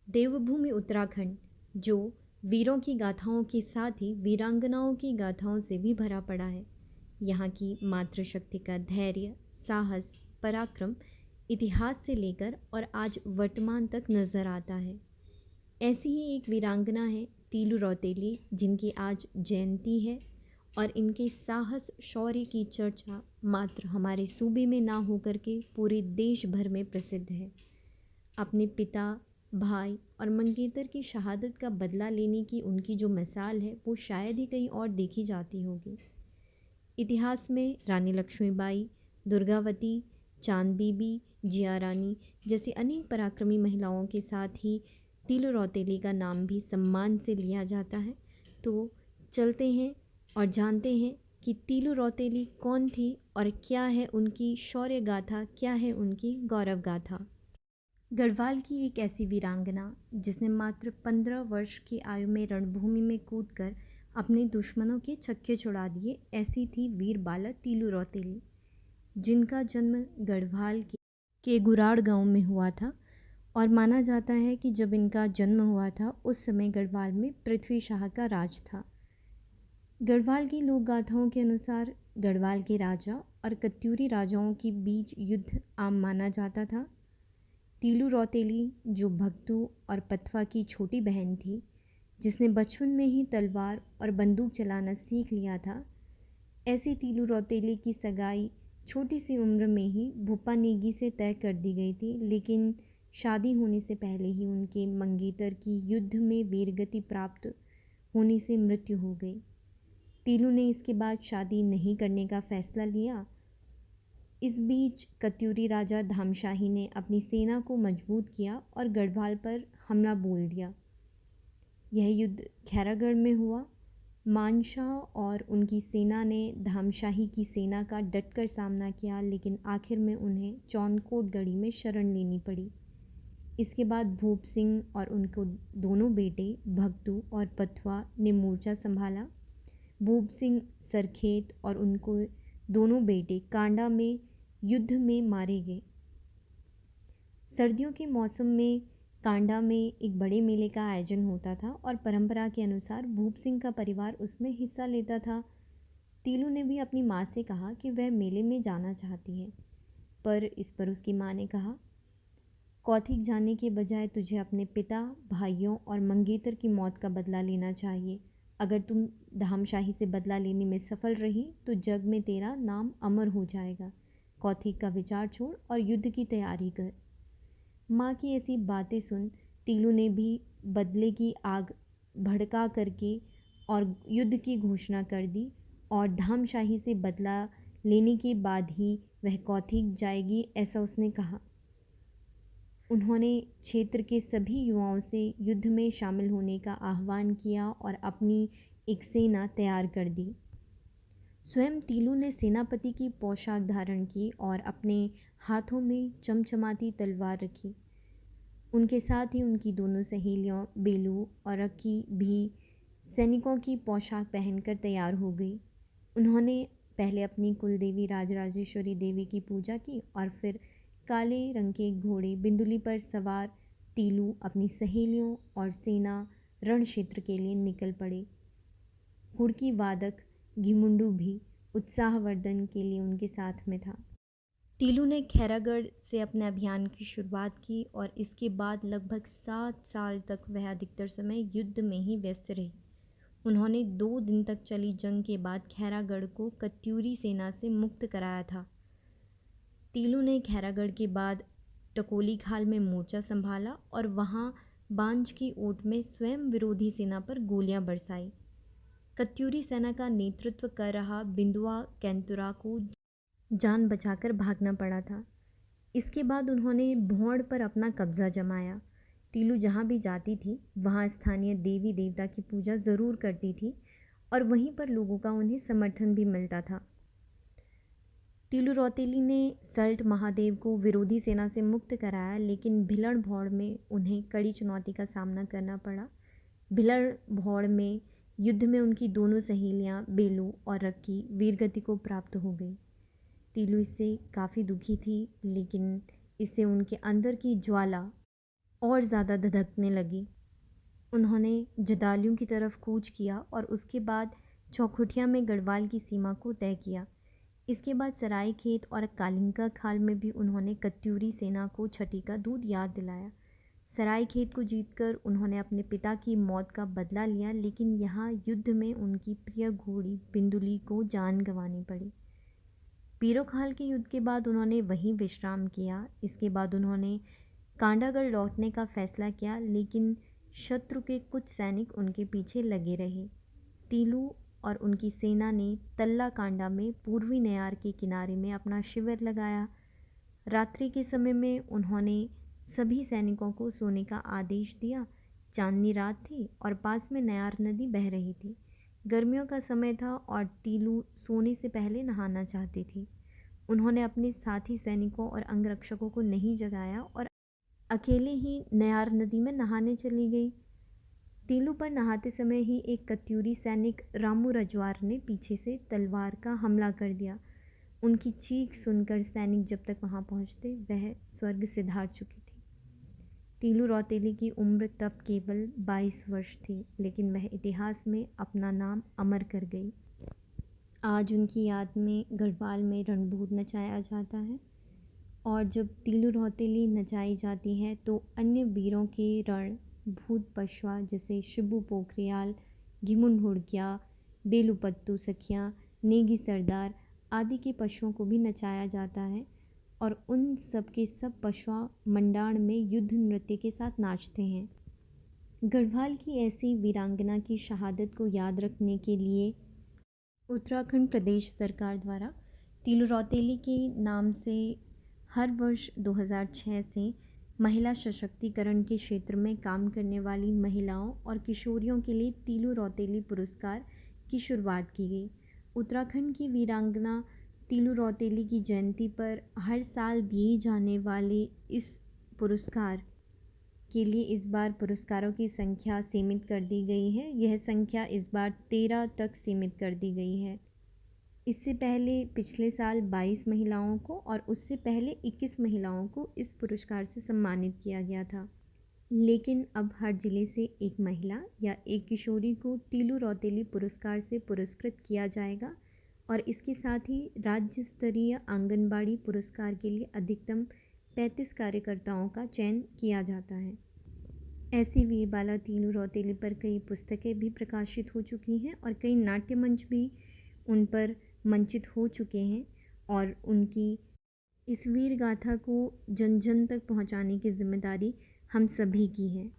देवभूमि उत्तराखंड, जो वीरों की गाथाओं के साथ ही वीरांगनाओं की गाथाओं से भी भरा पड़ा है। यहाँ की मातृशक्ति का धैर्य, साहस, पराक्रम इतिहास से लेकर और आज वर्तमान तक नजर आता है। ऐसी ही एक वीरांगना है तीलू रौतेली, जिनकी आज जयंती है और इनके साहस शौर्य की चर्चा मात्र हमारे सूबे में ना होकर के पूरे देश भर में प्रसिद्ध है। अपने पिता, भाई और मंगेतर की शहादत का बदला लेने की उनकी जो मिसाल है वो शायद ही कहीं और देखी जाती होगी। इतिहास में रानी लक्ष्मीबाई, दुर्गावती, चांद बीबी, जिया रानी जैसी अनेक पराक्रमी महिलाओं के साथ ही तीलू रौतेली का नाम भी सम्मान से लिया जाता है। तो चलते हैं और जानते हैं कि तीलू रौतेली कौन थी और क्या है उनकी शौर्य गाथा, क्या है उनकी गौरव गाथा। गढ़वाल की एक ऐसी वीरांगना जिसने मात्र 15 वर्ष की आयु में रणभूमि में कूदकर अपने दुश्मनों के छक्के छुड़ा दिए, ऐसी थी वीर बाला तीलू रौतेली, जिनका जन्म गढ़वाल के गुराड़ गांव में हुआ था। और माना जाता है कि जब इनका जन्म हुआ था उस समय गढ़वाल में पृथ्वी शाह का राज था। गढ़वाल की लोक गाथाओं के अनुसार गढ़वाल के राजा और कत्यूरी राजाओं के बीच युद्ध आम माना जाता था। तीलू रौतेली, जो भक्तू और पथवा की छोटी बहन थी, जिसने बचपन में ही तलवार और बंदूक चलाना सीख लिया था, ऐसी तीलू रौतेली की सगाई छोटी सी उम्र में ही भूपा नेगी से तय कर दी गई थी, लेकिन शादी होने से पहले ही उनके मंगेतर की युद्ध में वीरगति प्राप्त होने से मृत्यु हो गई। तीलू ने इसके बाद शादी नहीं करने का फैसला लिया। इस बीच कत्यूरी राजा धामशाही ने अपनी सेना को मजबूत किया और गढ़वाल पर हमला बोल दिया। यह युद्ध खैरागढ़ में हुआ। मानशाह और उनकी सेना ने धामशाही की सेना का डटकर सामना किया, लेकिन आखिर में उन्हें चौनकोट गढ़ी में शरण लेनी पड़ी। इसके बाद भूप सिंह और उनको दोनों बेटे भगतू और पथवा ने मोर्चा संभाला। भूप सिंह सरखेत और उनको दोनों बेटे कांडा में युद्ध में मारे गए। सर्दियों के मौसम में कांडा में एक बड़े मेले का आयोजन होता था और परंपरा के अनुसार भूप सिंह का परिवार उसमें हिस्सा लेता था। तीलू ने भी अपनी माँ से कहा कि वह मेले में जाना चाहती है, पर इस पर उसकी माँ ने कहा, कौथिक जाने के बजाय तुझे अपने पिता, भाइयों और मंगेतर की मौत का बदला लेना चाहिए। अगर तुम धामशाही से बदला लेने में सफल रही तो जग में तेरा नाम अमर हो जाएगा। कौथिक का विचार छोड़ और युद्ध की तैयारी कर। माँ की ऐसी बातें सुन तीलू ने भी बदले की आग भड़का करके और युद्ध की घोषणा कर दी और धामशाही से बदला लेने के बाद ही वह कौथिक जाएगी, ऐसा उसने कहा। उन्होंने क्षेत्र के सभी युवाओं से युद्ध में शामिल होने का आह्वान किया और अपनी एक सेना तैयार कर दी। स्वयं तीलू ने सेनापति की पोशाक धारण की और अपने हाथों में चमचमाती तलवार रखी। उनके साथ ही उनकी दोनों सहेलियों बेलू और रक्की भी सैनिकों की पोशाक पहनकर तैयार हो गई। उन्होंने पहले अपनी कुलदेवी राजराजेश्वरी देवी की पूजा की और फिर काले रंग के घोड़े बिंदुली पर सवार तीलू अपनी सहेलियों और सेना रण क्षेत्र के लिए निकल पड़े। हुड़की वादक घिमुंडू भी उत्साहवर्धन के लिए उनके साथ में था। तीलू ने खैरागढ़ से अपने अभियान की शुरुआत की और इसके बाद लगभग 7 साल तक वह अधिकतर समय युद्ध में ही व्यस्त रही। उन्होंने 2 दिन तक चली जंग के बाद खैरागढ़ को कत्यूरी सेना से मुक्त कराया था। तीलू ने खैरागढ़ के बाद टकोली खाल में मोर्चा संभाला और वहां बांझ की ओट में स्वयं विरोधी सेना पर गोलियां बरसाई। कत्यूरी सेना का नेतृत्व कर रहा बिंदुआ कैंतुरा को जान बचाकर भागना पड़ा था। इसके बाद उन्होंने भौड़ पर अपना कब्जा जमाया। तीलू जहाँ भी जाती थी वहाँ स्थानीय देवी देवता की पूजा ज़रूर करती थी और वहीं पर लोगों का उन्हें समर्थन भी मिलता था। तीलू रौतेली ने सल्ट महादेव को विरोधी सेना से मुक्त कराया, लेकिन भिलड़ भौड़ में उन्हें कड़ी चुनौती का सामना करना पड़ा। भिलड़ भौड़ में युद्ध में उनकी दोनों सहेलियां बेलू और रक्की वीरगति को प्राप्त हो गई। तीलू इससे काफ़ी दुखी थी, लेकिन इससे उनके अंदर की ज्वाला और ज़्यादा धधकने लगी। उन्होंने जदालियों की तरफ कूच किया और उसके बाद चौखुटिया में गढ़वाल की सीमा को तय किया। इसके बाद सरायखेत और कालिंका खाल में भी उन्होंने कत्यूरी सेना को छठी का दूध याद दिलाया। सरायखेत को जीतकर उन्होंने अपने पिता की मौत का बदला लिया, लेकिन यहाँ युद्ध में उनकी प्रिय घोड़ी बिंदुली को जान गंवानी पड़ी। पीरोखाल के युद्ध के बाद उन्होंने वहीं विश्राम किया। इसके बाद उन्होंने कांडागढ़ लौटने का फैसला किया, लेकिन शत्रु के कुछ सैनिक उनके पीछे लगे रहे। तीलू और उनकी सेना ने तल्ला कांडा में पूर्वी नयार के किनारे में अपना शिविर लगाया। रात्रि के समय में उन्होंने सभी सैनिकों को सोने का आदेश दिया। चांदनी रात थी और पास में नयार नदी बह रही थी। गर्मियों का समय था और तीलू सोने से पहले नहाना चाहती थी। उन्होंने अपने साथी सैनिकों और अंगरक्षकों को नहीं जगाया और अकेले ही नयार नदी में नहाने चली गई। तीलू पर नहाते समय ही एक कत्यूरी सैनिक रामू रजवार ने पीछे से तलवार का हमला कर दिया। उनकी चीख सुनकर सैनिक जब तक वहां पहुंचते वह स्वर्ग सिधार चुकी थी। तीलू रौतेली की उम्र तब केवल 22 वर्ष थी, लेकिन वह इतिहास में अपना नाम अमर कर गई। आज उनकी याद में गढ़वाल में रणभूत नचाया जाता है और जब तीलू रौतेली नचाई जाती है तो अन्य वीरों के रण भूत पशवा जैसे शिबू पोखरियाल, घिमुन हुड़किया, बेलुपत्तू सखियाँ, नेगी सरदार आदि के पशुओं को भी नचाया जाता है और उन सब के सब पशुआ मंडाण में युद्ध नृत्य के साथ नाचते हैं। गढ़वाल की ऐसी वीरांगना की शहादत को याद रखने के लिए उत्तराखंड प्रदेश सरकार द्वारा तीलू रौतेली के नाम से हर वर्ष 2006 से महिला सशक्तिकरण के क्षेत्र में काम करने वाली महिलाओं और किशोरियों के लिए तीलू रौतेली पुरस्कार की शुरुआत की गई। उत्तराखंड की वीरांगना तीलू रौतेली की जयंती पर हर साल दिए जाने वाले इस पुरस्कार के लिए इस बार पुरस्कारों की संख्या सीमित कर दी गई है। यह संख्या इस बार 13 तक सीमित कर दी गई है। इससे पहले पिछले साल 22 महिलाओं को और उससे पहले 21 महिलाओं को इस पुरस्कार से सम्मानित किया गया था, लेकिन अब हर जिले से एक महिला या एक किशोरी को तीलू रौतेली पुरस्कार से पुरस्कृत किया जाएगा और इसके साथ ही राज्य स्तरीय आंगनबाड़ी पुरस्कार के लिए अधिकतम 35 कार्यकर्ताओं का चयन किया जाता है। ऐसी वीरबाला तीलू रौतेली पर कई पुस्तकें भी प्रकाशित हो चुकी हैं और कई नाट्य मंच भी उन पर मंचित हो चुके हैं और उनकी इस वीर गाथा को जन जन तक पहुंचाने की जिम्मेदारी हम सभी की है।